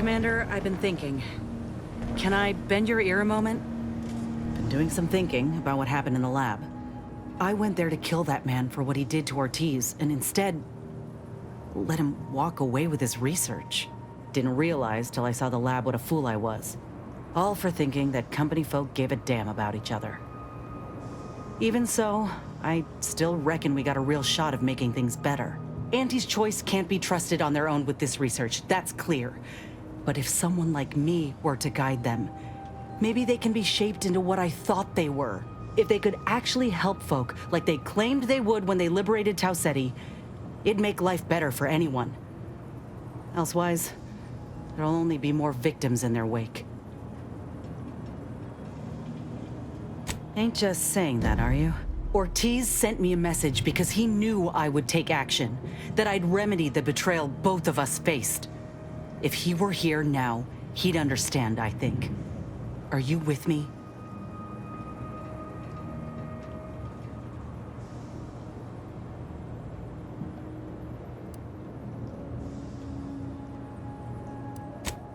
Commander, I've been thinking. Can I bend your ear a moment? Been doing some thinking about what happened in the lab. I went there to kill that man for what he did to Ortiz, and instead let him walk away with his research. Didn't realize till I saw the lab what a fool I was. All for thinking that company folk gave a damn about each other. Even so, I still reckon we got a real shot of making things better. Auntie's Choice can't be trusted on their own with this research, that's clear. But if someone like me were to guide them, maybe they can be shaped into what I thought they were. If they could actually help folk like they claimed they would when they liberated Tau Ceti, it'd make life better for anyone. Elsewise, there'll only be more victims in their wake. Ain't just saying that, are you? Ortiz sent me a message because he knew I would take action, that I'd remedy the betrayal both of us faced. If he were here now, he'd understand, I think. Are you with me?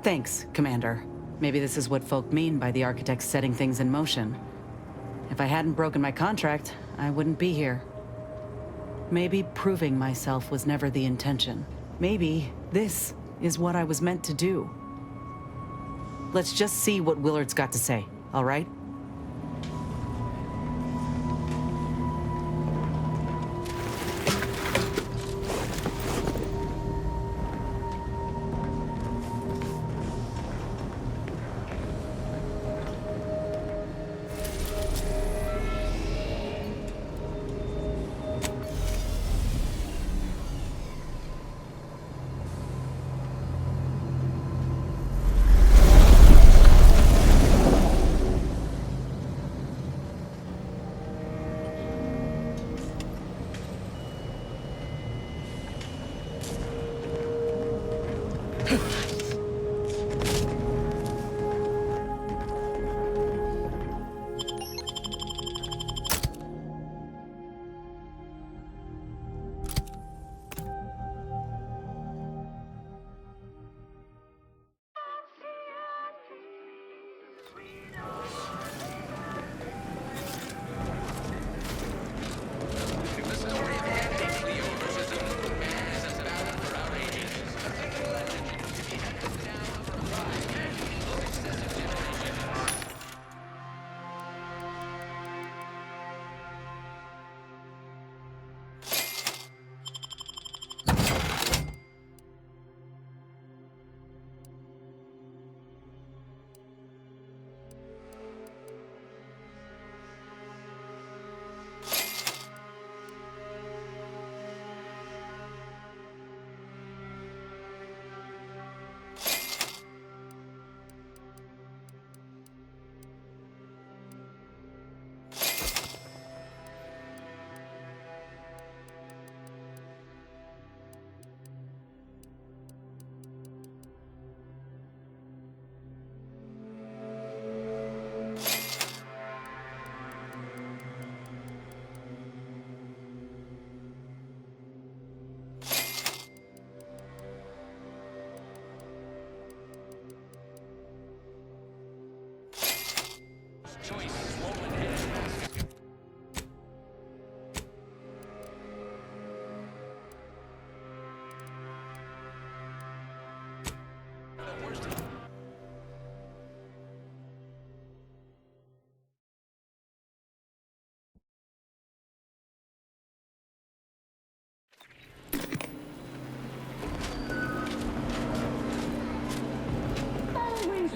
Thanks, Commander. Maybe this is what folk mean by the architects setting things in motion. If I hadn't broken my contract, I wouldn't be here. Maybe proving myself was never the intention. Maybe this is what I was meant to do. Let's just see what Willard's got to say, all right?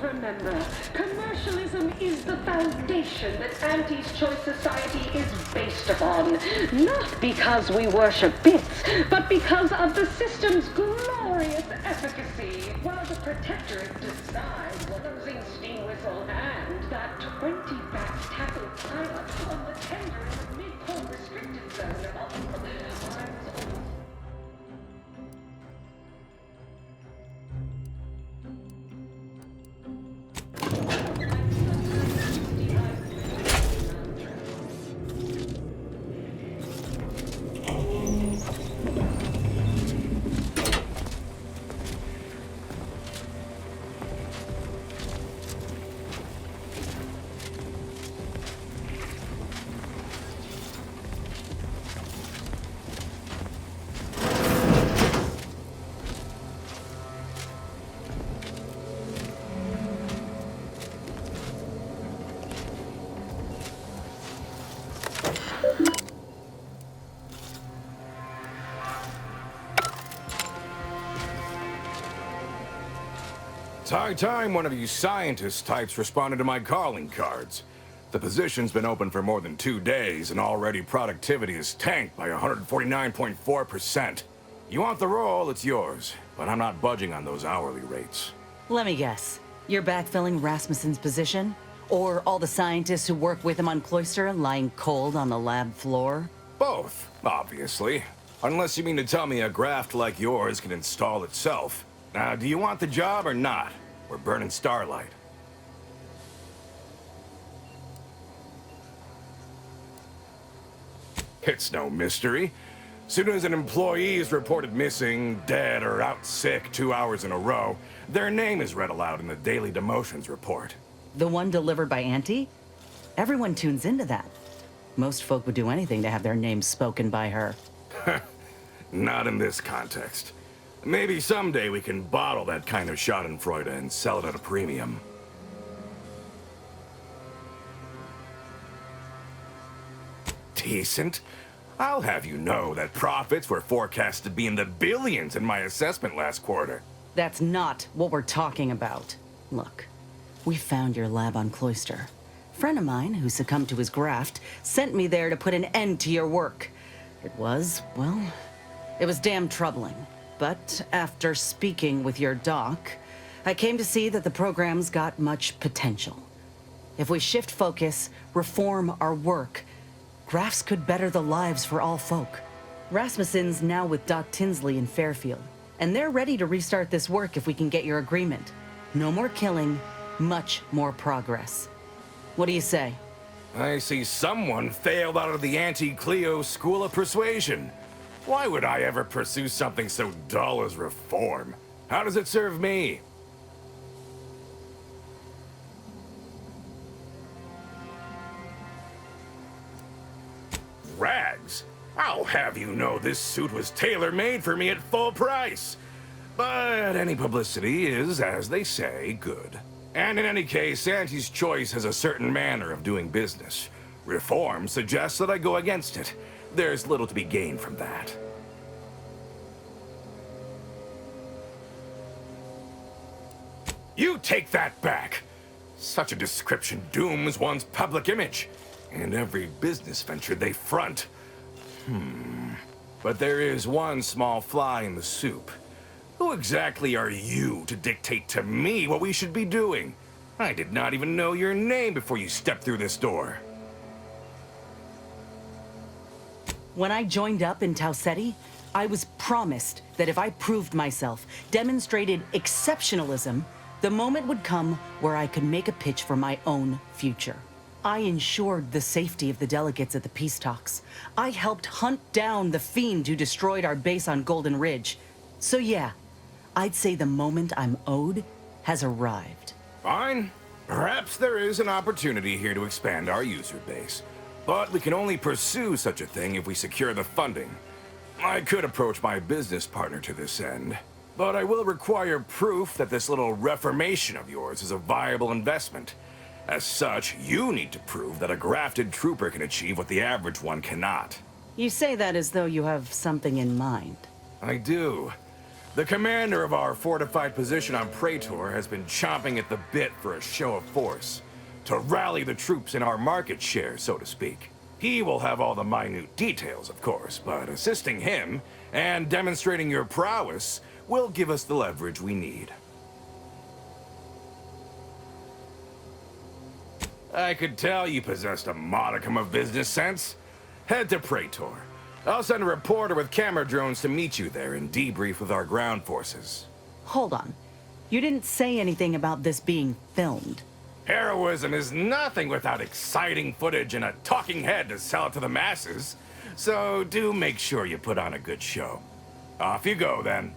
Remember, commercialism is the foundation that Auntie's Choice Society is based upon. Not because we worship bits, but because of the system's glorious efficacy. While the Protectorate decides what closing steam whistle and that 20-back tackle pilot on the tender in the mid-core restricted zone. It's high time one of you scientist types responded to my calling cards. The position's been open for more than 2 days, and already productivity is tanked by 149.4%. You want the role, it's yours, but I'm not budging on those hourly rates. Let me guess. You're backfilling Rasmussen's position? Or all the scientists who work with him on Cloister lying cold on the lab floor? Both, obviously. Unless you mean to tell me a graft like yours can install itself. Now, do you want the job or not? We're burning starlight. It's no mystery. Soon as an employee is reported missing, dead, or out sick 2 hours in a row, their name is read aloud in the daily demotions report. The one delivered by Auntie? Everyone tunes into that. Most folk would do anything to have their names spoken by her. Not in this context. Maybe someday we can bottle that kind of schadenfreude and sell it at a premium. Decent? I'll have you know that profits were forecast to be in the billions in my assessment last quarter. That's not what we're talking about. Look, we found your lab on Cloister. A friend of mine who succumbed to his graft sent me there to put an end to your work. It was damn troubling. But after speaking with your doc, I came to see that the program's got much potential. If we shift focus, reform our work, grafts could better the lives for all folk. Rasmussen's now with Doc Tinsley in Fairfield, and they're ready to restart this work if we can get your agreement. No more killing, much more progress. What do you say? I see someone failed out of the anti-Cleo School of Persuasion. Why would I ever pursue something so dull as reform? How does it serve me? Rags? I'll have you know this suit was tailor-made for me at full price. But any publicity is, as they say, good. And in any case, Auntie's choice has a certain manner of doing business. Reform suggests that I go against it. There's little to be gained from that. You take that back! Such a description dooms one's public image, and every business venture they front. But there is one small fly in the soup. Who exactly are you to dictate to me what we should be doing? I did not even know your name before you stepped through this door. When I joined up in Tau Ceti, I was promised that if I proved myself, demonstrated exceptionalism, the moment would come where I could make a pitch for my own future. I ensured the safety of the delegates at the peace talks. I helped hunt down the fiend who destroyed our base on Golden Ridge. So yeah, I'd say the moment I'm owed has arrived. Fine. Perhaps there is an opportunity here to expand our user base. But we can only pursue such a thing if we secure the funding. I could approach my business partner to this end, but I will require proof that this little reformation of yours is a viable investment. As such, you need to prove that a grafted trooper can achieve what the average one cannot. You say that as though you have something in mind. I do. The commander of our fortified position on Praetor has been chomping at the bit for a show of force. To rally the troops in our market share, so to speak. He will have all the minute details, of course, but assisting him and demonstrating your prowess will give us the leverage we need. I could tell you possessed a modicum of business sense. Head to Praetor. I'll send a reporter with camera drones to meet you there and debrief with our ground forces. Hold on. You didn't say anything about this being filmed. Heroism is nothing without exciting footage and a talking head to sell it to the masses. So do make sure you put on a good show. Off you go, then.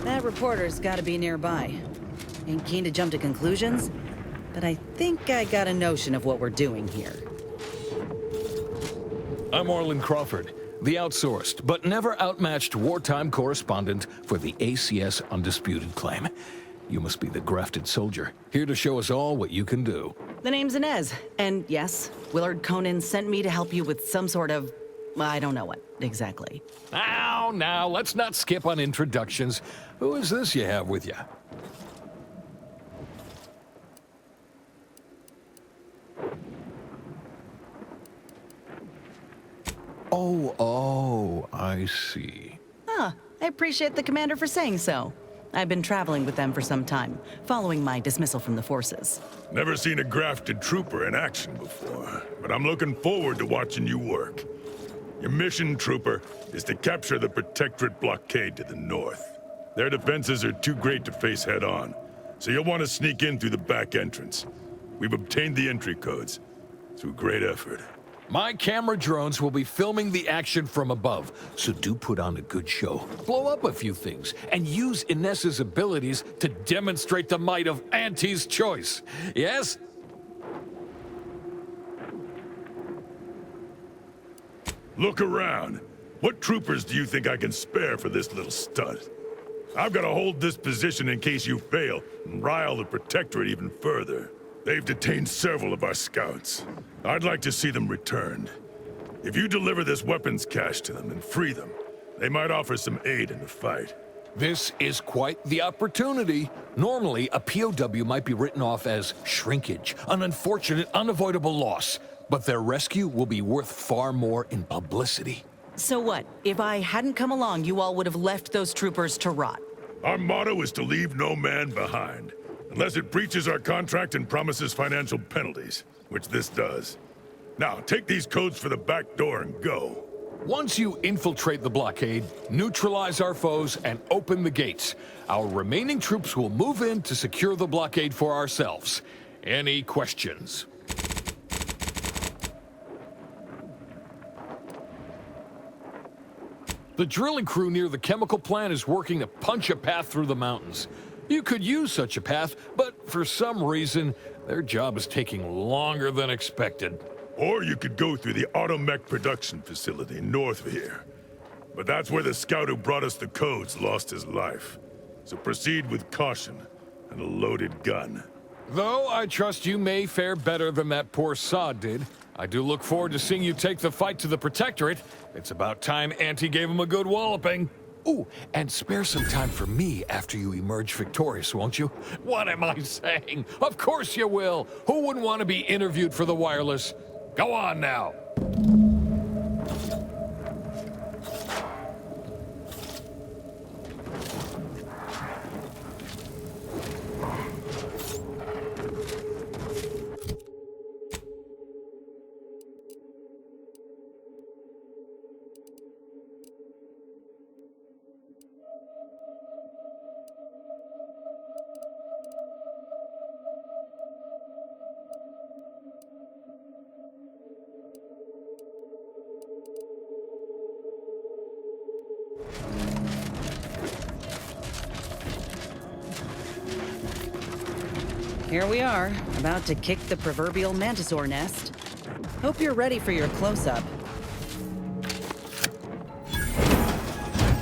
That reporter's gotta be nearby. Ain't keen to jump to conclusions, but I think I got a notion of what we're doing here. I'm Orland Crawford, the outsourced but never outmatched wartime correspondent for the ACS Undisputed Claim. You must be the grafted soldier, here to show us all what you can do. The name's Inez, and yes, Willard Conan sent me to help you with some sort of... I don't know what, exactly. Now, let's not skip on introductions. Who is this you have with you? Oh, I see. I appreciate the commander for saying so. I've been traveling with them for some time, following my dismissal from the forces. Never seen a grafted trooper in action before, but I'm looking forward to watching you work. Your mission, Trooper, is to capture the Protectorate blockade to the north. Their defenses are too great to face head-on, so you'll want to sneak in through the back entrance. We've obtained the entry codes through great effort. My camera drones will be filming the action from above, so do put on a good show. Blow up a few things, and use Inez's abilities to demonstrate the might of Auntie's choice. Yes? Look around. What troopers do you think I can spare for this little stunt? I've got to hold this position in case you fail and rile the Protectorate even further. They've detained several of our scouts. I'd like to see them returned. If you deliver this weapons cache to them and free them, they might offer some aid in the fight. This is quite the opportunity. Normally, a POW might be written off as shrinkage, an unfortunate, unavoidable loss. But their rescue will be worth far more in publicity. So what? If I hadn't come along, you all would have left those troopers to rot. Our motto is to leave no man behind, unless it breaches our contract and promises financial penalties, which this does. Now, take these codes for the back door and go. Once you infiltrate the blockade, neutralize our foes, and open the gates, our remaining troops will move in to secure the blockade for ourselves. Any questions? The drilling crew near the chemical plant is working to punch a path through the mountains. You could use such a path, but for some reason, their job is taking longer than expected. Or you could go through the automech production facility north of here. But that's where the scout who brought us the codes lost his life. So proceed with caution and a loaded gun. Though I trust you may fare better than that poor sod did, I do look forward to seeing you take the fight to the Protectorate. It's about time Auntie gave him a good walloping. Ooh, and spare some time for me after you emerge victorious, won't you? What am I saying? Of course you will! Who wouldn't want to be interviewed for the wireless? Go on now! here we are, about to kick the proverbial mantisaur nest. Hope you're ready for your close-up.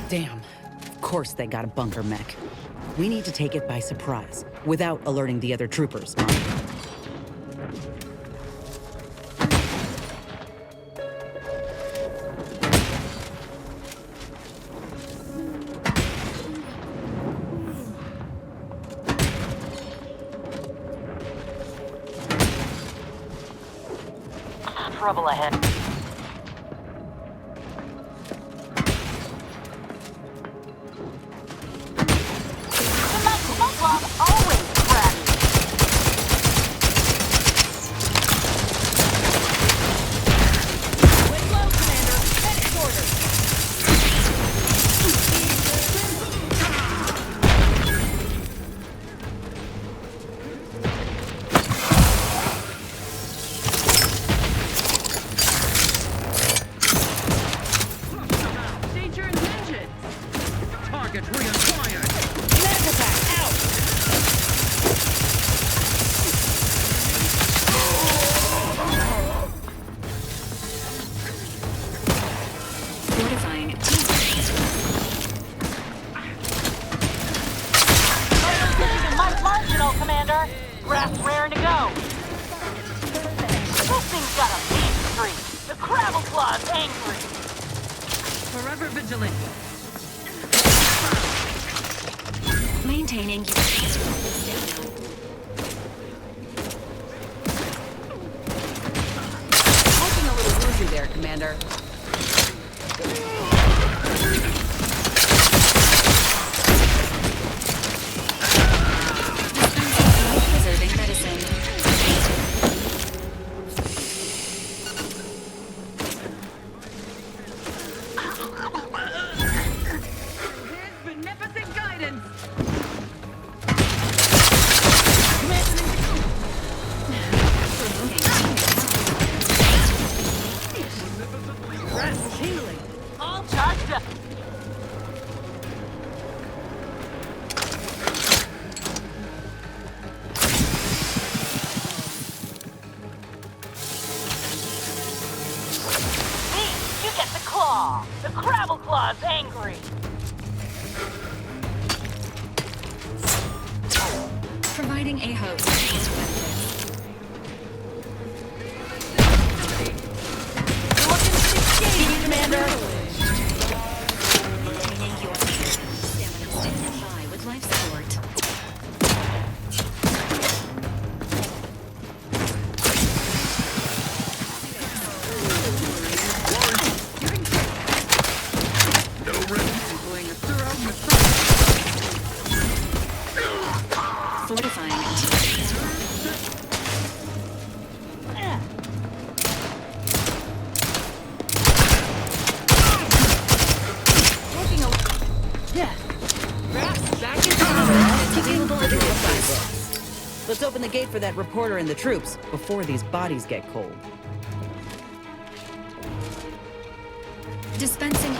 Damn. Of course they got a bunker mech. We need to take it by surprise, without alerting the other troopers. Trouble ahead. Always crabby. Lay low, Commander. Medic orders. Danger in engine. Target reacquired. Medic attack, out! Fortifying marginal, Commander. Grass raring to go. This thing's got a mean streak. The Crabble Claw's angry. Forever vigilant. Maintaining. Looking a little woozy there, Commander. Preserving medicine. Beneficent guidance. Grass healing. All charged up. Me, you get the claw. The Crabble Claw's angry. Providing a host. Commander! Maintaining your stamina standing high with life support. Employing a thorough massage. Fortifying. Let's open the gate for that reporter and the troops before these bodies get cold. Dispensing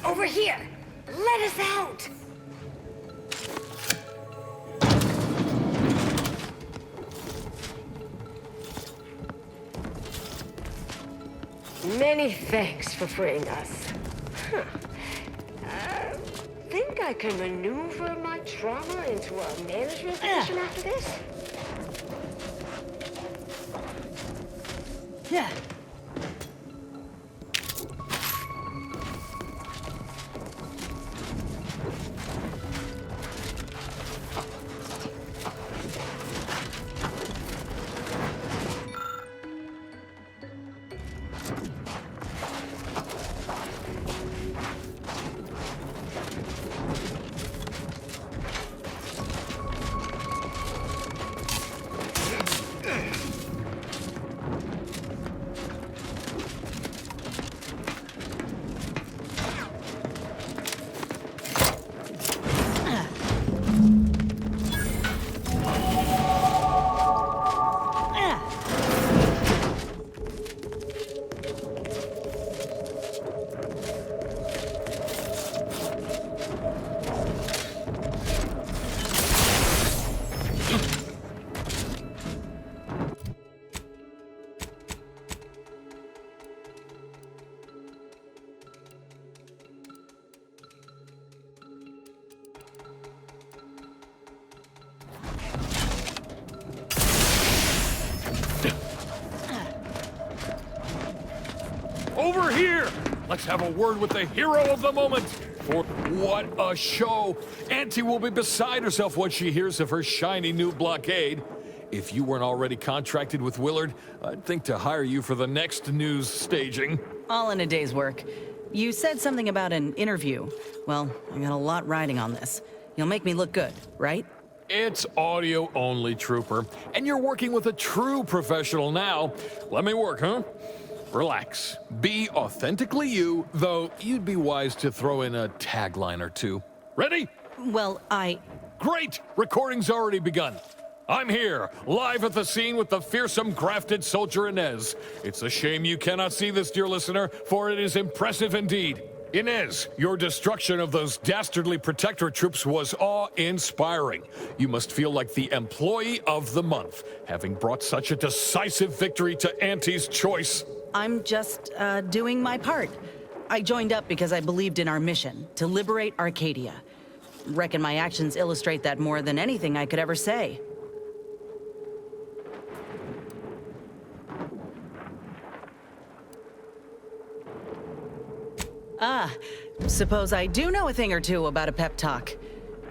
Over here! Let us out! Many thanks for freeing us. Huh. I think I can maneuver my trauma into a management position after this? Yeah. Over here! Let's have a word with the hero of the moment. For what a show! Auntie will be beside herself when she hears of her shiny new blockade. If you weren't already contracted with Willard, I'd think to hire you for the next news staging. All in a day's work. You said something about an interview. Well, I got a lot riding on this. You'll make me look good, right? It's audio only, Trooper. And you're working with a true professional now. Let me work, huh? Relax. Be authentically you, though you'd be wise to throw in a tagline or two. Ready? Well, Great! Recording's already begun. I'm here, live at the scene with the fearsome grafted soldier Inez. It's a shame you cannot see this, dear listener, for it is impressive indeed. Inez, your destruction of those dastardly Protectorate troops was awe-inspiring. You must feel like the employee of the month, having brought such a decisive victory to Auntie's choice. I'm just, doing my part. I joined up because I believed in our mission, to liberate Arcadia. Reckon my actions illustrate that more than anything I could ever say. Suppose I do know a thing or two about a pep talk.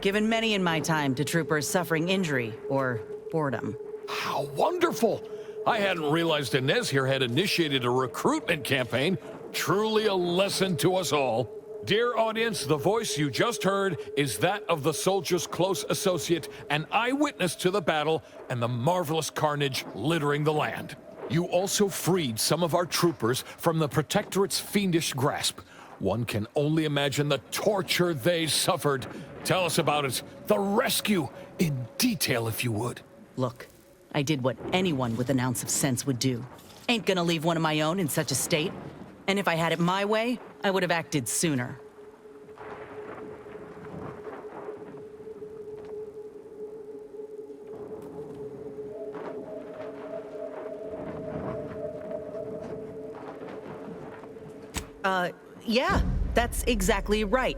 Given many in my time to troopers suffering injury or boredom. How wonderful! I hadn't realized Inez here had initiated a recruitment campaign. Truly a lesson to us all. Dear audience, the voice you just heard is that of the soldier's close associate, an eyewitness to the battle and the marvelous carnage littering the land. You also freed some of our troopers from the Protectorate's fiendish grasp. One can only imagine the torture they suffered. Tell us about it. The rescue, in detail if you would. Look, I did what anyone with an ounce of sense would do. Ain't gonna leave one of my own in such a state. And if I had it my way, I would have acted sooner. Yeah, that's exactly right.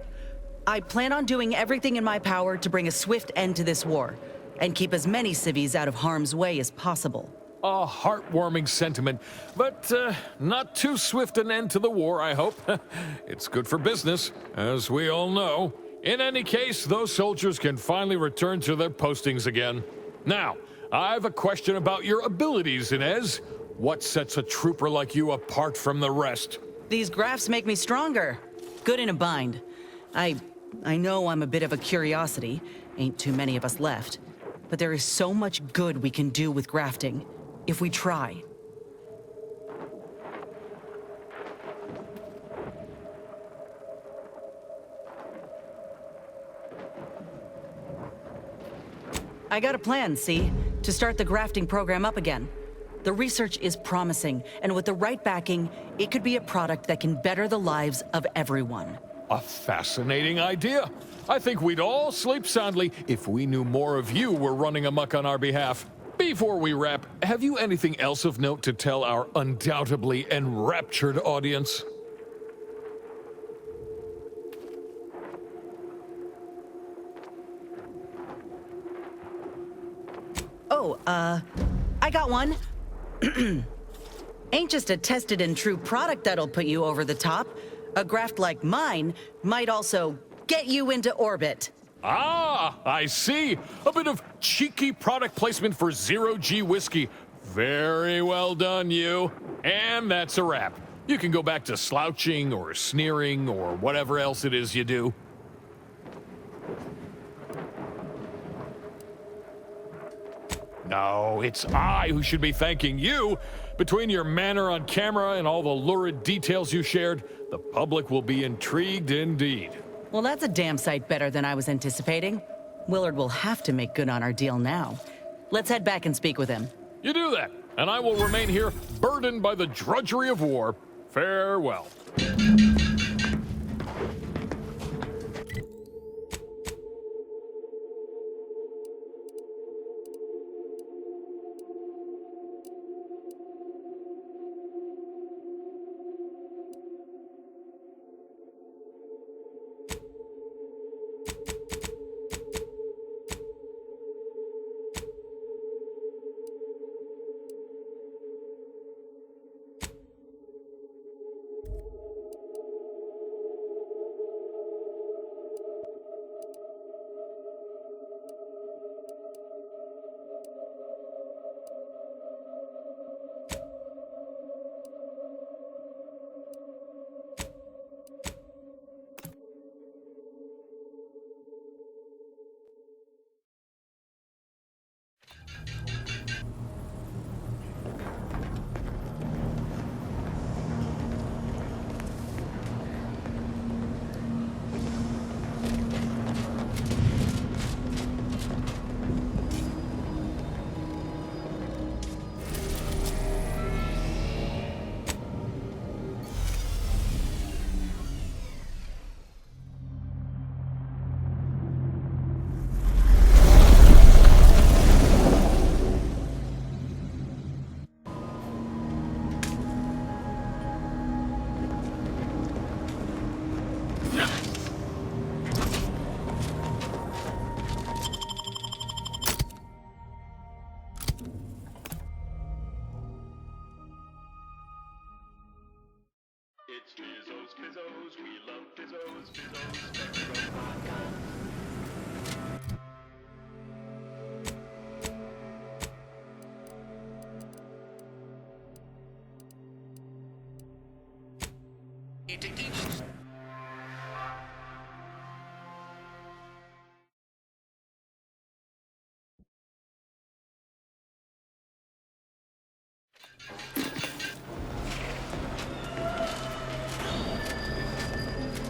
I plan on doing everything in my power to bring a swift end to this war, and keep as many civvies out of harm's way as possible. A heartwarming sentiment, but not too swift an end to the war, I hope. It's good for business, as we all know. In any case, those soldiers can finally return to their postings again. Now, I have a question about your abilities, Inez. What sets a trooper like you apart from the rest? These graphs make me stronger. Good in a bind. I know I'm a bit of a curiosity. Ain't too many of us left. But there is so much good we can do with grafting, if we try. I got a plan, see? To start the grafting program up again. The research is promising, and with the right backing, it could be a product that can better the lives of everyone. A fascinating idea. I think we'd all sleep soundly if we knew more of you were running amok on our behalf. Before we wrap, have you anything else of note to tell our undoubtedly enraptured audience? Oh, I got one. Ain't just a tested and true product that'll put you over the top. A graft like mine might also get you into orbit. Ah, I see. A bit of cheeky product placement for zero-G whiskey. Very well done, you. And that's a wrap. You can go back to slouching or sneering or whatever else it is you do. No, it's I who should be thanking you. Between your manner on camera and all the lurid details you shared, the public will be intrigued indeed. Well, that's a damn sight better than I was anticipating. Willard will have to make good on our deal now. Let's head back and speak with him. You do that, and I will remain here burdened by the drudgery of war. Farewell. It's Fizzos, Fizzos, we love Fizzos, Fizzos, Spectrum Podcast.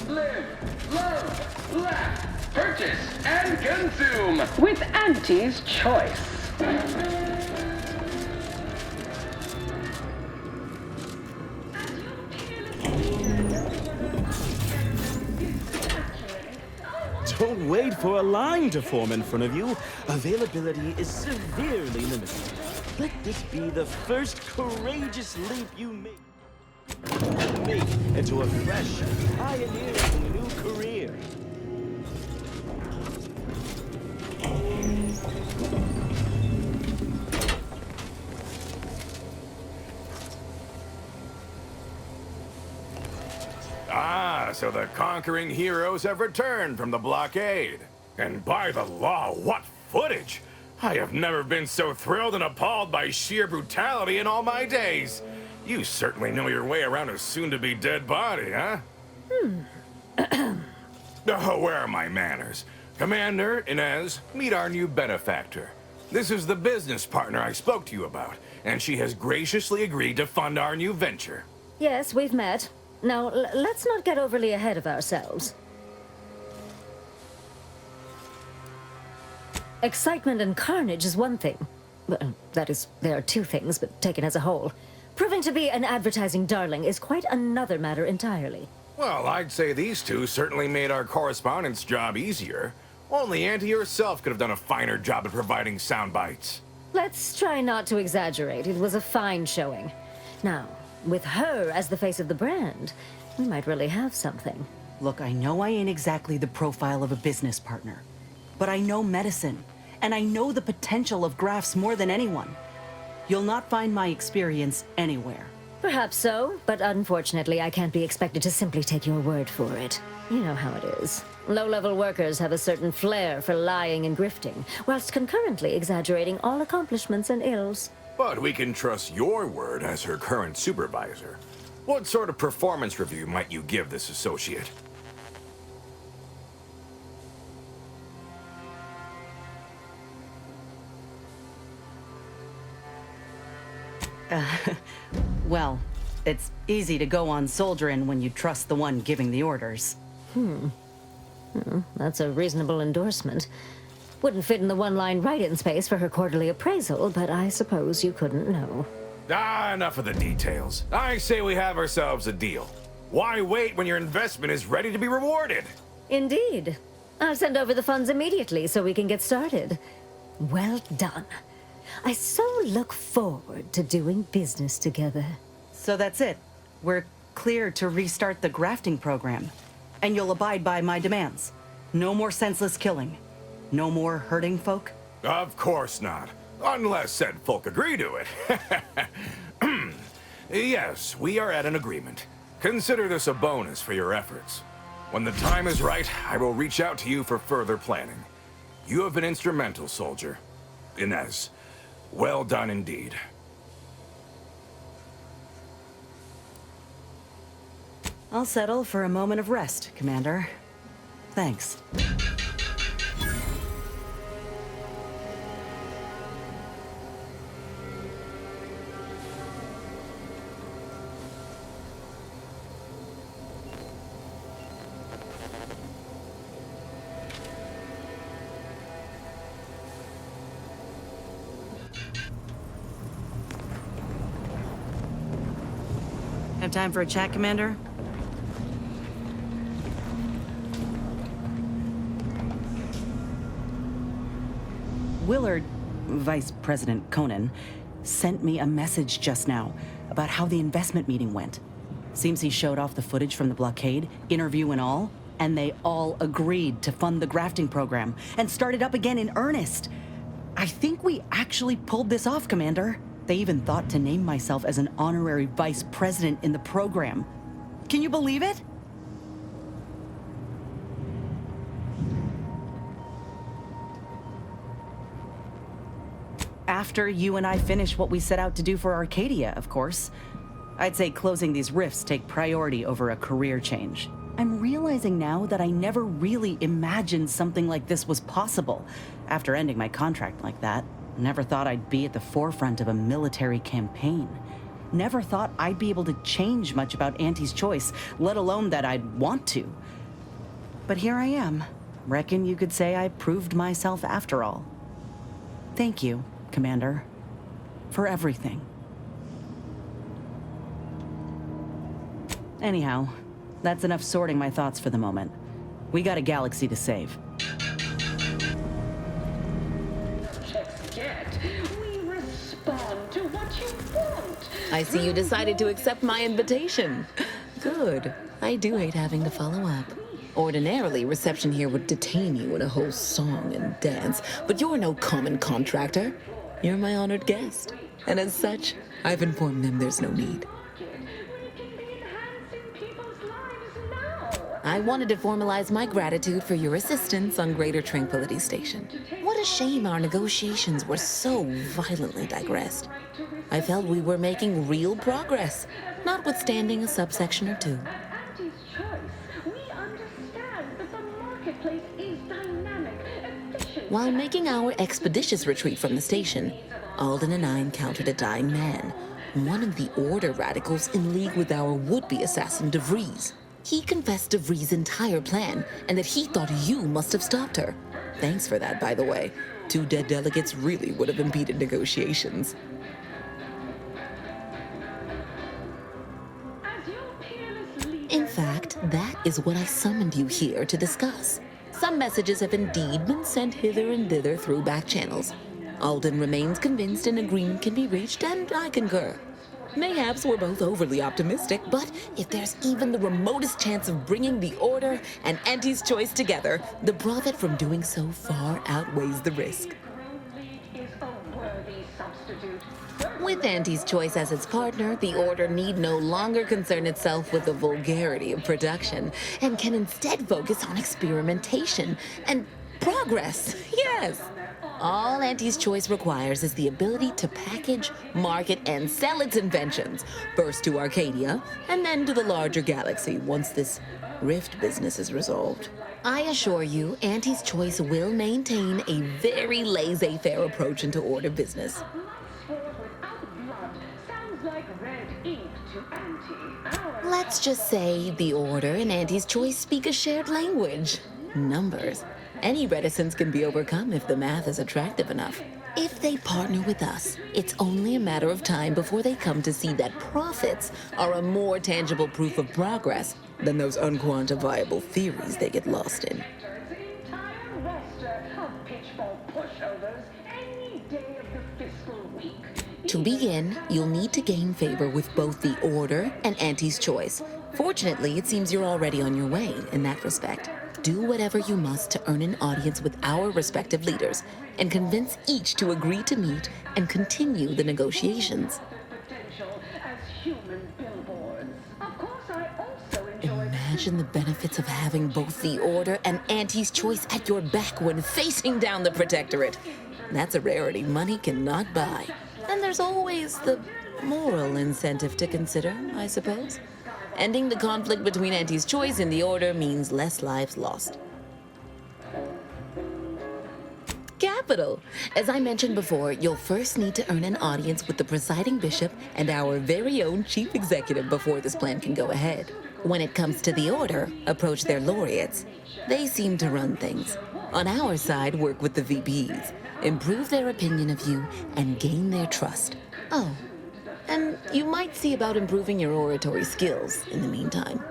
Live, love, laugh, purchase, and consume with Auntie's Choice. Don't wait for a line to form in front of you. Availability is severely limited. Let this be the first courageous leap you make into a fresh, pioneering new career. Ah, so the conquering heroes have returned from the blockade. And by the law, what footage! I have never been so thrilled and appalled by sheer brutality in all my days. You certainly know your way around a soon-to-be dead body, huh? Oh, where are my manners? Commander, Inez, meet our new benefactor. This is the business partner I spoke to you about, and she has graciously agreed to fund our new venture. Yes, we've met. Now, let's not get overly ahead of ourselves. Excitement and carnage is one thing. Well, that is, there are two things, but taken as a whole. Proving to be an advertising darling is quite another matter entirely. Well, I'd say these two certainly made our correspondence job easier. Only Auntie herself could have done a finer job at providing sound bites. Let's try not to exaggerate. It was a fine showing. Now, with her as the face of the brand, we might really have something. Look, I know I ain't exactly the profile of a business partner, but I know medicine, and I know the potential of grafts more than anyone. You'll not find my experience anywhere. Perhaps so, but unfortunately I can't be expected to simply take your word for it. You know how it is. Low-level workers have a certain flair for lying and grifting, whilst concurrently exaggerating all accomplishments and ills. But we can trust your word as her current supervisor. What sort of performance review might you give this associate? Well, it's easy to go on soldiering when you trust the one giving the orders. That's a reasonable endorsement. Wouldn't fit in the one-line write-in space for her quarterly appraisal, but I suppose you couldn't know. Enough of the details. I say we have ourselves a deal. Why wait when your investment is ready to be rewarded? Indeed. I'll send over the funds immediately so we can get started. Well done. I so look forward to doing business together. So that's it. We're clear to restart the grafting program. And you'll abide by my demands. No more senseless killing. No more hurting folk? Of course not. Unless said folk agree to it. Yes, we are at an agreement. Consider this a bonus for your efforts. When the time is right, I will reach out to you for further planning. You have been instrumental, soldier. Inez, well done indeed. I'll settle for a moment of rest, Commander. Thanks. Have time for a chat, Commander? Willard, Vice President Conan, sent me a message just now about how the investment meeting went. Seems he showed off the footage from the blockade, interview and all, and they all agreed to fund the grafting program and start it up again in earnest. I think we actually pulled this off, Commander. They even thought to name myself as an honorary vice president in the program. Can you believe it? After you and I finish what we set out to do for Arcadia, of course. I'd say closing these rifts take priority over a career change. I'm realizing now that I never really imagined something like this was possible after ending my contract like that. Never thought I'd be at the forefront of a military campaign. Never thought I'd be able to change much about Auntie's choice, let alone that I'd want to. But here I am. Reckon you could say I proved myself after all. Thank you, Commander, for everything. Anyhow, that's enough sorting my thoughts for the moment. We got a galaxy to save. I see you decided to accept my invitation. Good. I do hate having to follow up. Ordinarily, reception here would detain you in a whole song and dance, but you're no common contractor. You're my honored guest. And as such, I've informed them there's no need. I wanted to formalize my gratitude for your assistance on Greater Tranquility Station. What a shame our negotiations were so violently digressed. I felt we were making real progress, notwithstanding a subsection or two. While making our expeditious retreat from the station, Alden and I encountered a dying man, one of the Order radicals in league with our would-be assassin DeVries. He confessed DeVries' entire plan, and that he thought you must have stopped her. Thanks for that, by the way. 2 dead delegates really would have impeded negotiations. In fact, that is what I summoned you here to discuss. Some messages have indeed been sent hither and thither through back channels. Alden remains convinced an agreement can be reached, and I concur. Mayhaps we're both overly optimistic, but if there's even the remotest chance of bringing the Order and Auntie's Choice together, the profit from doing so far outweighs the risk. With Auntie's Choice as its partner, the Order need no longer concern itself with the vulgarity of production, and can instead focus on experimentation and progress. Yes! All Auntie's Choice requires is the ability to package, market, and sell its inventions, first to Arcadia, and then to the larger galaxy once this rift business is resolved. I assure you, Auntie's Choice will maintain a very laissez-faire approach into Order business. Let's just say the Order and Auntie's Choice speak a shared language. Numbers. Any reticence can be overcome if the math is attractive enough. If they partner with us, it's only a matter of time before they come to see that profits are a more tangible proof of progress than those unquantifiable theories they get lost in. To begin, you'll need to gain favor with both the Order and Auntie's Choice. Fortunately, it seems you're already on your way in that respect. Do whatever you must to earn an audience with our respective leaders, and convince each to agree to meet and continue the negotiations. Imagine the benefits of having both the Order and Auntie's Choice at your back when facing down the Protectorate. That's a rarity money cannot buy. And there's always the moral incentive to consider, I suppose. Ending the conflict between Auntie's Choice and the Order means less lives lost. Capital! As I mentioned before, you'll first need to earn an audience with the presiding bishop and our very own chief executive before this plan can go ahead. When it comes to the Order, approach their laureates. They seem to run things. On our side, work with the VPs, improve their opinion of you, and gain their trust. Oh, and you might see about improving your oratory skills in the meantime.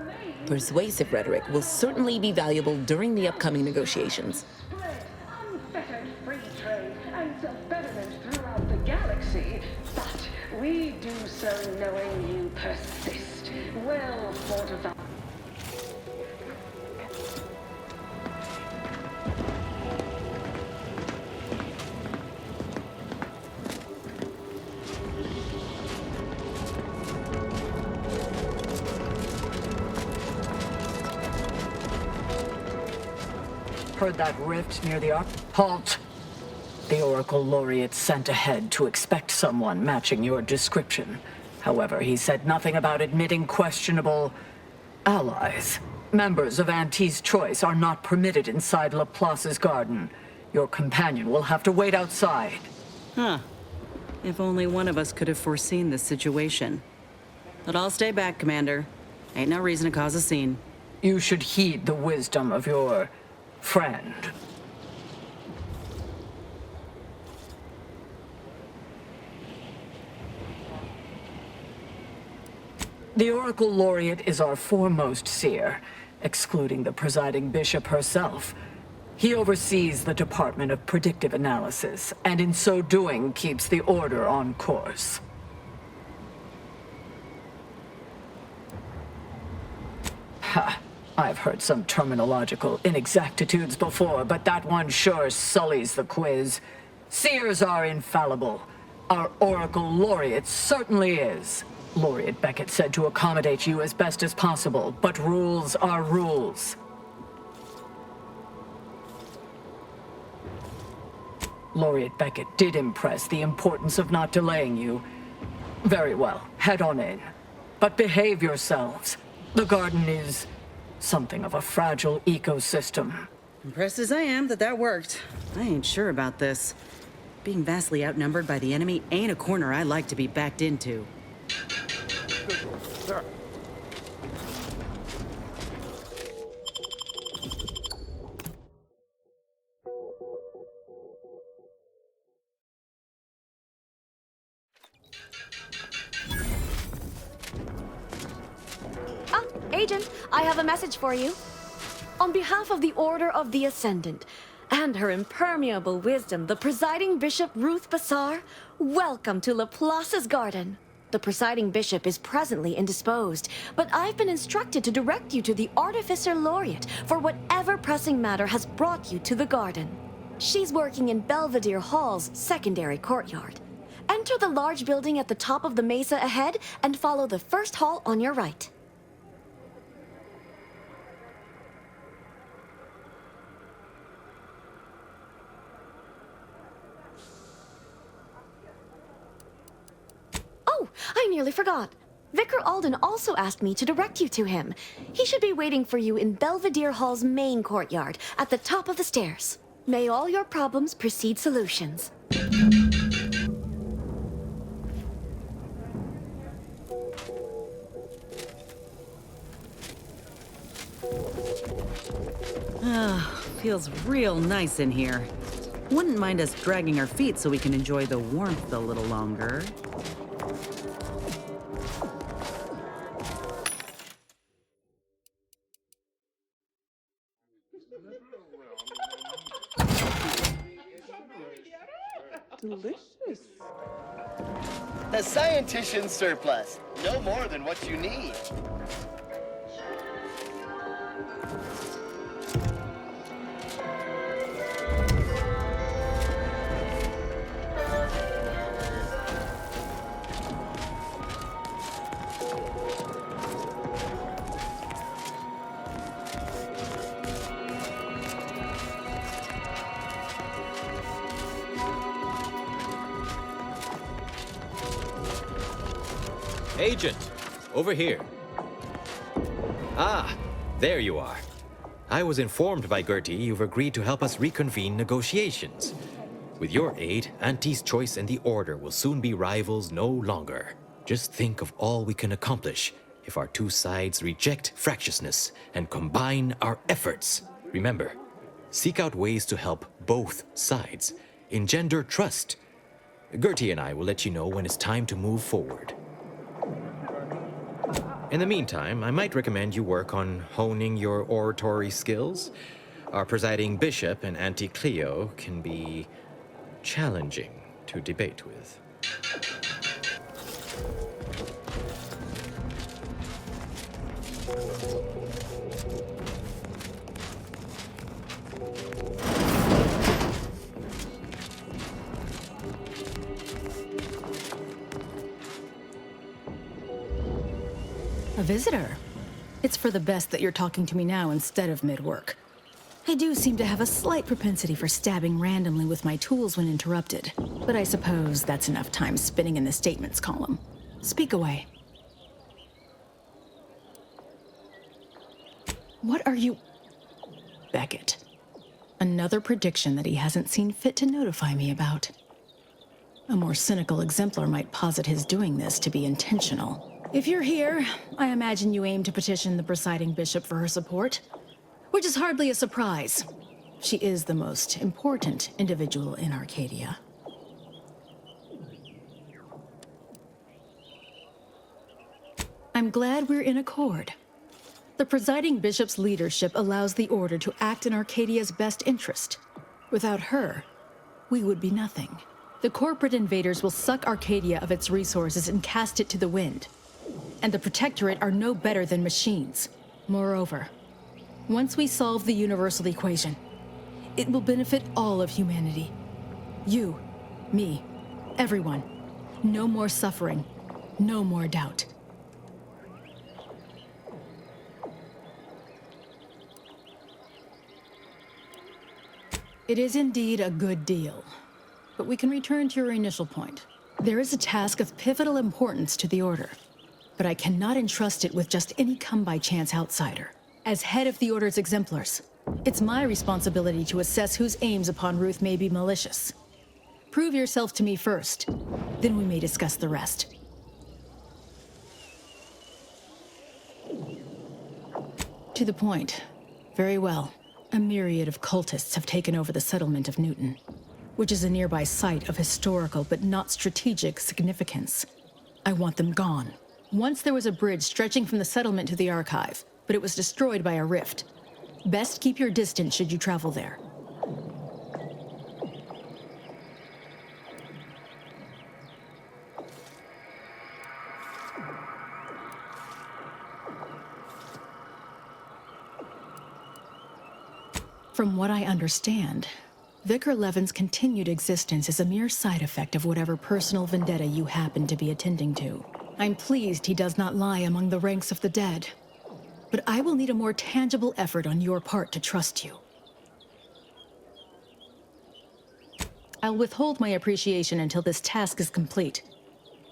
Persuasive rhetoric will certainly be valuable during the upcoming negotiations. Unfettered free trade and self-betterment throughout the galaxy, but we do so knowing you persist. Well fortified. Heard that rift near the Ark? Halt! The Oracle Laureate sent ahead to expect someone matching your description. However, he said nothing about admitting questionable allies. Members of Auntie's Choice are not permitted inside Laplace's garden. Your companion will have to wait outside. Huh. If only one of us could have foreseen this situation. But I'll stay back, Commander. Ain't no reason to cause a scene. You should heed the wisdom of your friend. The Oracle Laureate is our foremost seer, excluding the presiding bishop herself. He oversees the Department of Predictive Analysis, and in so doing keeps the Order on course. Ha! I've heard some terminological inexactitudes before, but that one sure sullies the quiz. Seers are infallible. Our Oracle Laureate certainly is. Laureate Beckett said to accommodate you as best as possible, but rules are rules. Laureate Beckett did impress the importance of not delaying you. Very well, head on in. But behave yourselves. The garden is something of a fragile ecosystem. Impressed as I am that worked, I ain't sure about this. Being vastly outnumbered by the enemy ain't a corner I like to be backed into. Agent, I have a message for you. On behalf of the Order of the Ascendant and her impermeable wisdom, the presiding bishop Ruth Bassar, welcome to Laplace's garden. The presiding bishop is presently indisposed, but I've been instructed to direct you to the Artificer Laureate for whatever pressing matter has brought you to the garden. She's working in Belvedere Hall's secondary courtyard. Enter the large building at the top of the mesa ahead and follow the first hall on your right. Oh, I nearly forgot. Vicar Alden also asked me to direct you to him. He should be waiting for you in Belvedere Hall's main courtyard, at the top of the stairs. May all your problems precede solutions. Feels real nice in here. Wouldn't mind us dragging our feet so we can enjoy the warmth a little longer. Delicious. The scientician surplus. No more than what you need. Agent, over here. Ah, there you are. I was informed by Gertie you've agreed to help us reconvene negotiations. With your aid, Auntie's Choice and the Order will soon be rivals no longer. Just think of all we can accomplish if our two sides reject fractiousness and combine our efforts. Remember, seek out ways to help both sides. Engender trust. Gertie and I will let you know when it's time to move forward. In the meantime, I might recommend you work on honing your oratory skills. Our presiding bishop and Auntie Cleo can be challenging to debate with. A visitor? It's for the best that you're talking to me now instead of mid-work. I do seem to have a slight propensity for stabbing randomly with my tools when interrupted, but I suppose that's enough time spinning in the statements column. Speak away. What are you... Beckett. Another prediction that he hasn't seen fit to notify me about. A more cynical exemplar might posit his doing this to be intentional. If you're here, I imagine you aim to petition the presiding bishop for her support, which is hardly a surprise. She is the most important individual in Arcadia. I'm glad we're in accord. The presiding bishop's leadership allows the Order to act in Arcadia's best interest. Without her, we would be nothing. The corporate invaders will suck Arcadia of its resources and cast it to the wind. And the Protectorate are no better than machines. Moreover, once we solve the universal equation, it will benefit all of humanity. You, me, everyone. No more suffering, no more doubt. It is indeed a good deal, but we can return to your initial point. There is a task of pivotal importance to the Order, but I cannot entrust it with just any come-by-chance outsider. As head of the Order's exemplars, it's my responsibility to assess whose aims upon Ruth may be malicious. Prove yourself to me first, then we may discuss the rest. To the point. Very well. A myriad of cultists have taken over the settlement of Newton, which is a nearby site of historical but not strategic significance. I want them gone. Once there was a bridge stretching from the settlement to the archive, but it was destroyed by a rift. Best keep your distance should you travel there. From what I understand, Vicar Levin's continued existence is a mere side effect of whatever personal vendetta you happen to be attending to. I'm pleased he does not lie among the ranks of the dead, but I will need a more tangible effort on your part to trust you. I'll withhold my appreciation until this task is complete.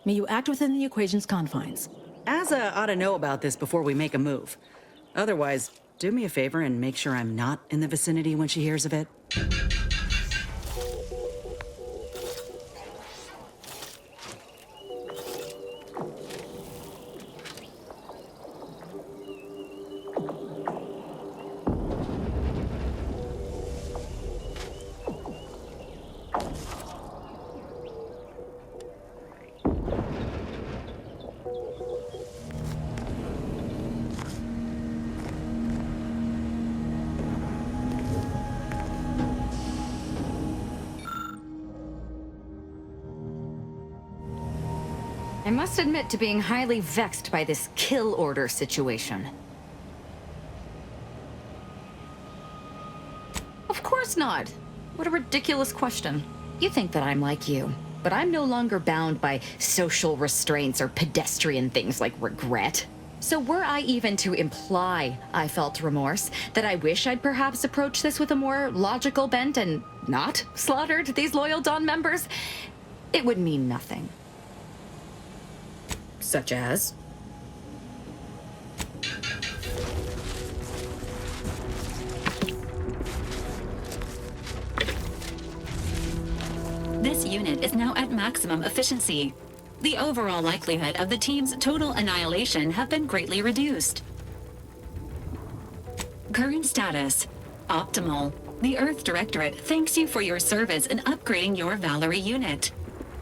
May you act within the equation's confines. Asa ought to know about this before we make a move. Otherwise, do me a favor and make sure I'm not in the vicinity when she hears of it. I must admit to being highly vexed by this kill order situation. Of course not. What a ridiculous question. You think that I'm like you, but I'm no longer bound by social restraints or pedestrian things like regret. So were I even to imply I felt remorse, that I wish I'd perhaps approached this with a more logical bent and not slaughtered these loyal Dawn members, it would mean nothing. Such as? This unit is now at maximum efficiency. The overall likelihood of the team's total annihilation have been greatly reduced. Current status: optimal. The Earth Directorate thanks you for your service in upgrading your Valerie unit.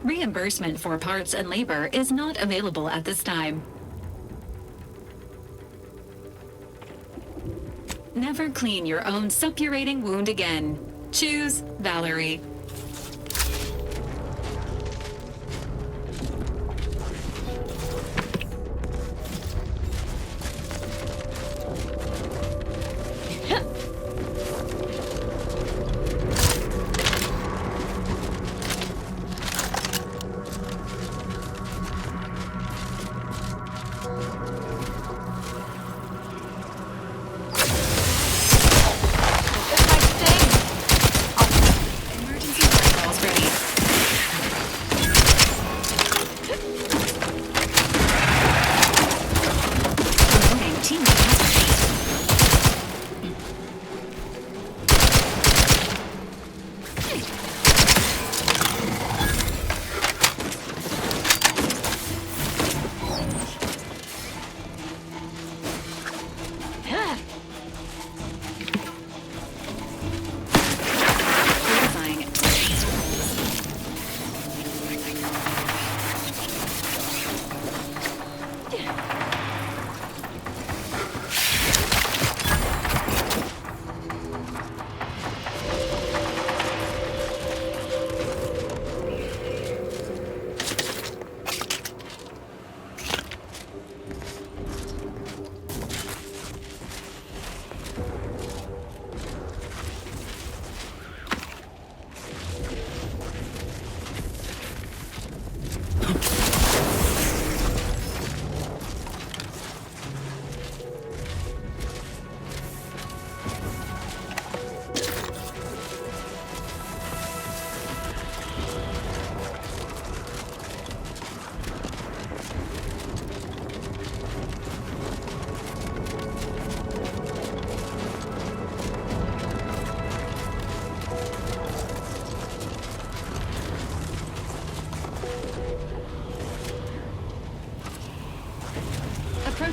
Reimbursement for parts and labor is not available at this time. Never clean your own suppurating wound again. Choose Valerie.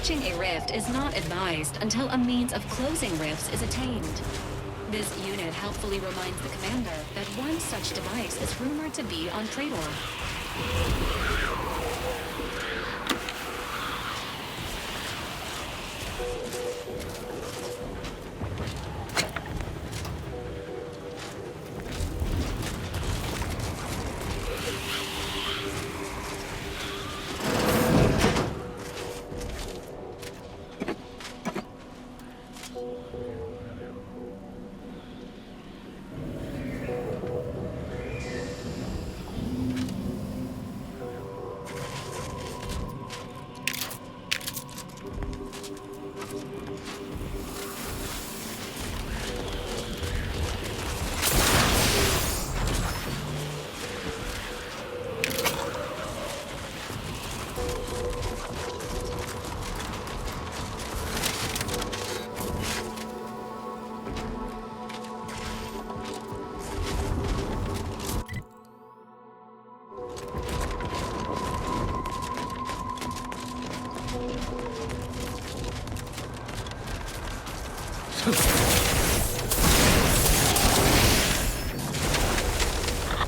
Breaching a rift is not advised until a means of closing rifts is attained. This unit helpfully reminds the commander that one such device is rumored to be on Traidor.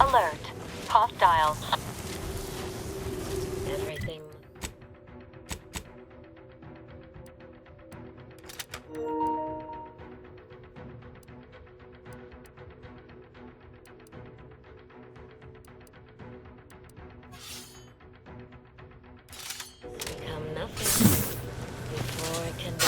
Alert. Hostile. Everything. Become nothing before it can be.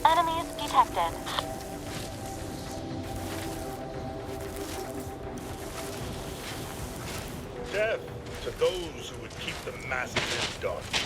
Enemies detected. Death to those who would keep the masses in darkness.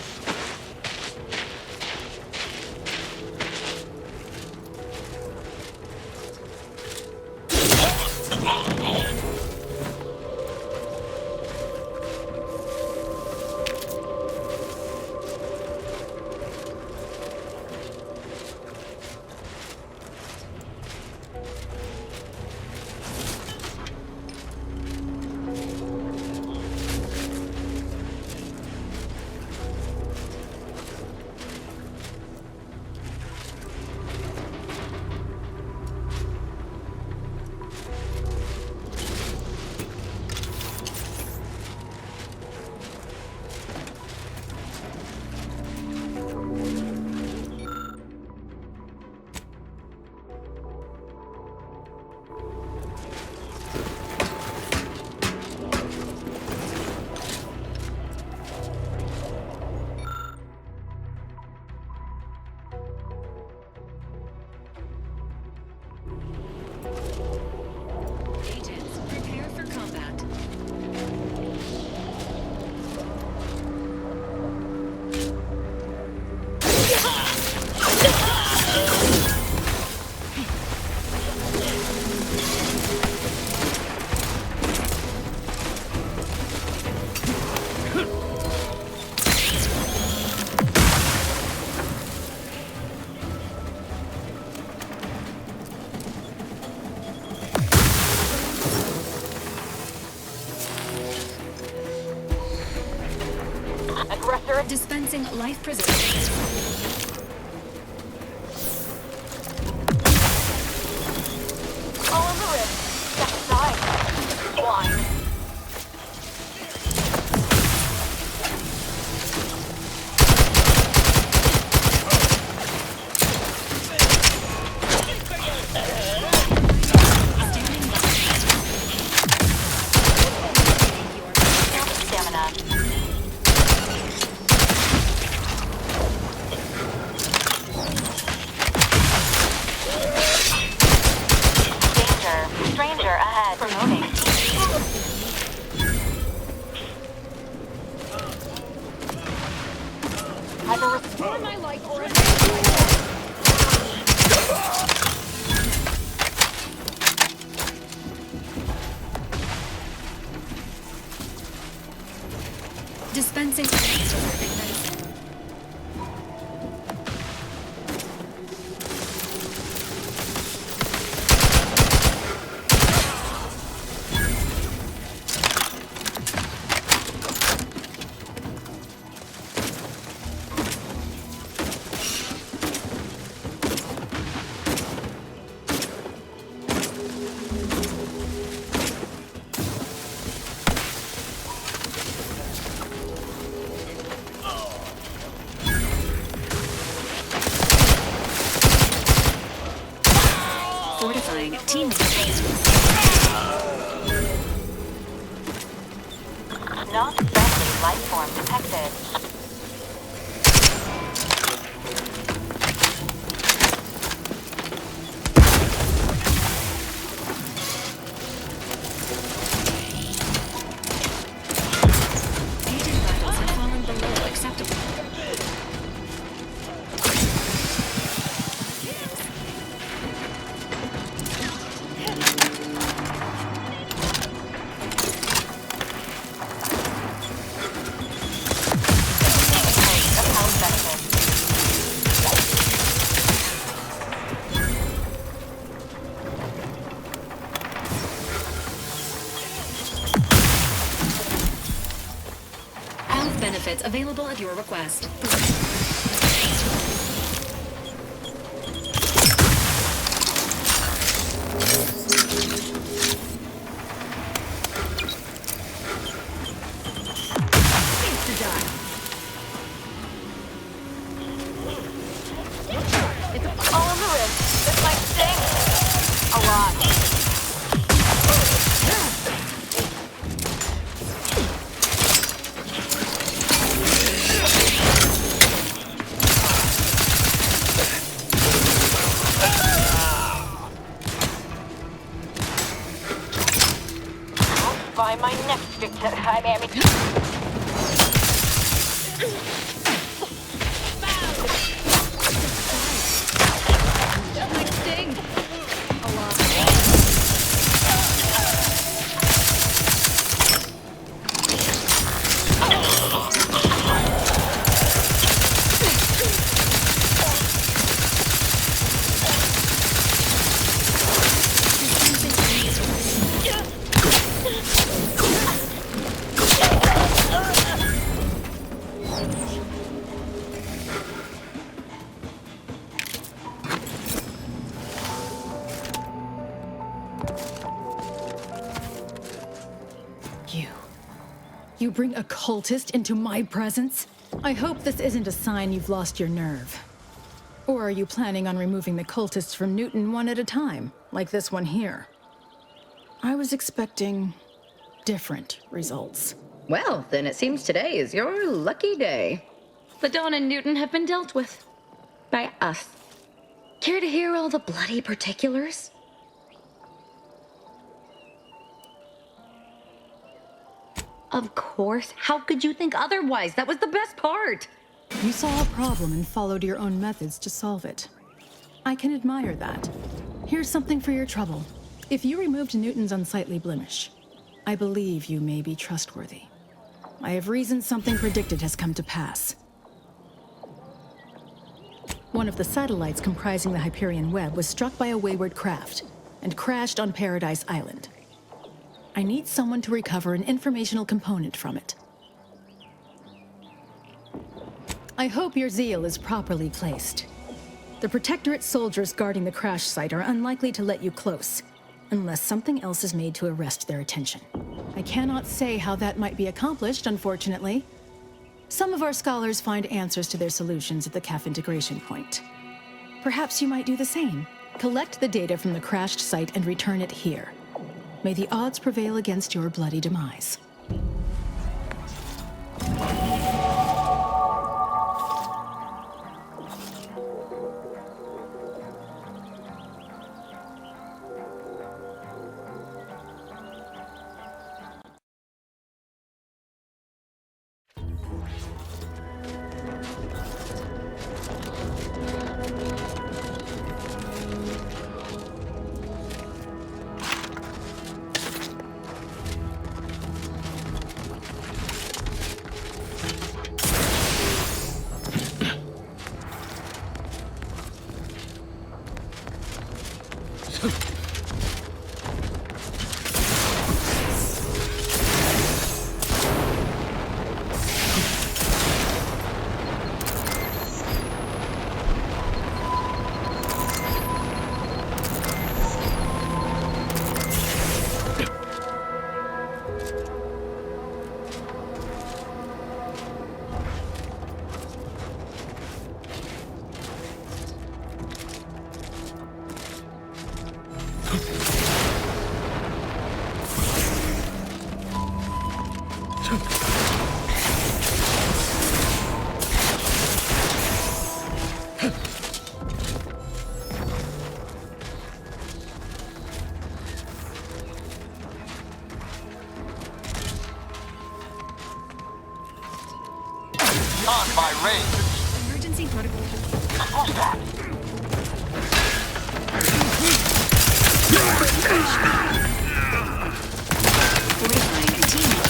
Agents, prepare for combat. Aggressor Dispensing life preservers. all in the rift. Step aside. Blind. Stamina. Danger. Stranger ahead. Promoting. Either restore my life or Dispensing specific medicine. Fortifying team Not friendly life form detected. agent vitals have fallen below acceptable. Health benefits available at your request. It's all in the wrist. This might sting. A lot. By my next victim, I mean... That might sting. A lot. You bring a cultist into my presence? I hope this isn't a sign you've lost your nerve. Or are you planning on removing the cultists from Newton one at a time, like this one here? I was expecting different results. Well, then it seems today is your lucky day. The Dawn and Newton have been dealt with. By us. Care to hear all the bloody particulars? Of course. How could you think otherwise? That was the best part. You saw a problem and followed your own methods to solve it. I can admire that. Here's something for your trouble. If you removed Newton's unsightly blemish, I believe you may be trustworthy. I have reason something predicted has come to pass. One of the satellites comprising the Hyperion web was struck by a wayward craft and crashed on Paradise Island. I need someone to recover an informational component from it. I hope your zeal is properly placed. The Protectorate soldiers guarding the crash site are unlikely to let you close, unless something else is made to arrest their attention. I cannot say how that might be accomplished, unfortunately. Some of our scholars find answers to their solutions at the CAF integration point. Perhaps you might do the same. Collect the data from the crashed site and return it here. May the odds prevail against your bloody demise. On my range. Emergency protocol. Who's that? Fortifying a teammate.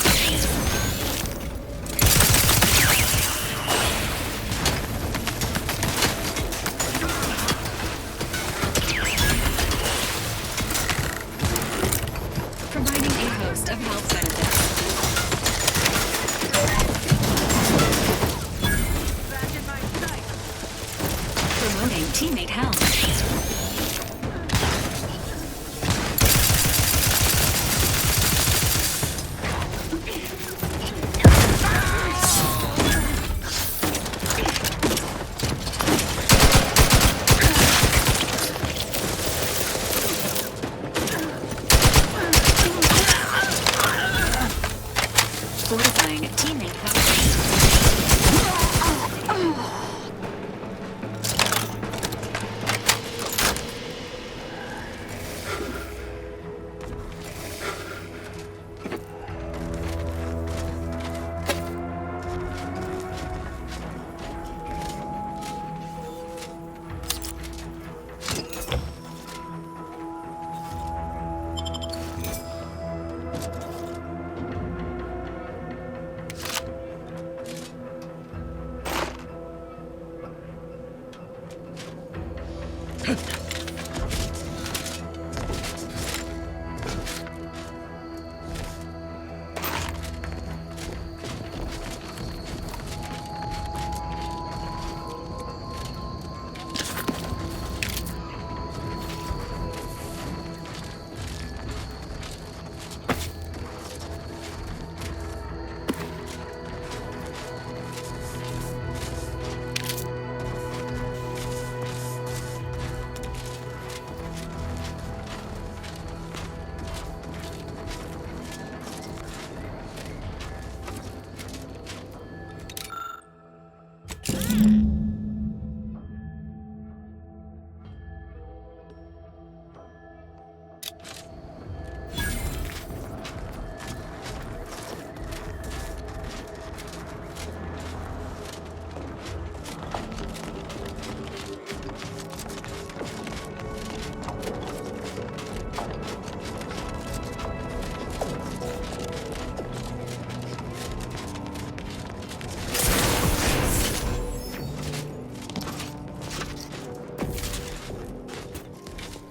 Providing a host of health benefits. Promoting teammate health. Fortifying teammate health.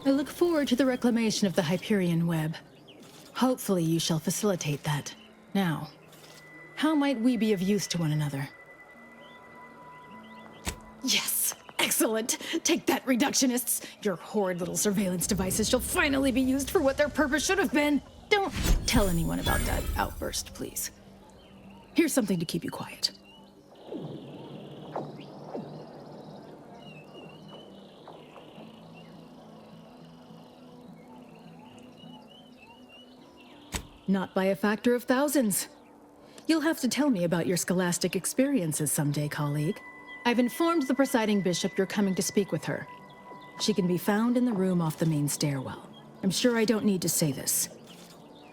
I look forward to the reclamation of the Hyperion web. Hopefully you shall facilitate that. Now, how might we be of use to one another? Yes! Excellent! Take that, reductionists! Your horrid little surveillance devices shall finally be used for what their purpose should have been! Don't tell anyone about that outburst, please. Here's something to keep you quiet. Not by a factor of thousands. You'll have to tell me about your scholastic experiences someday, colleague. I've informed the presiding bishop you're coming to speak with her. She can be found in the room off the main stairwell. I'm sure I don't need to say this.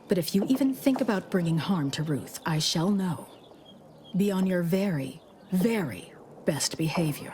But if you even think about bringing harm to Ruth, I shall know. Be on your very, very best behavior.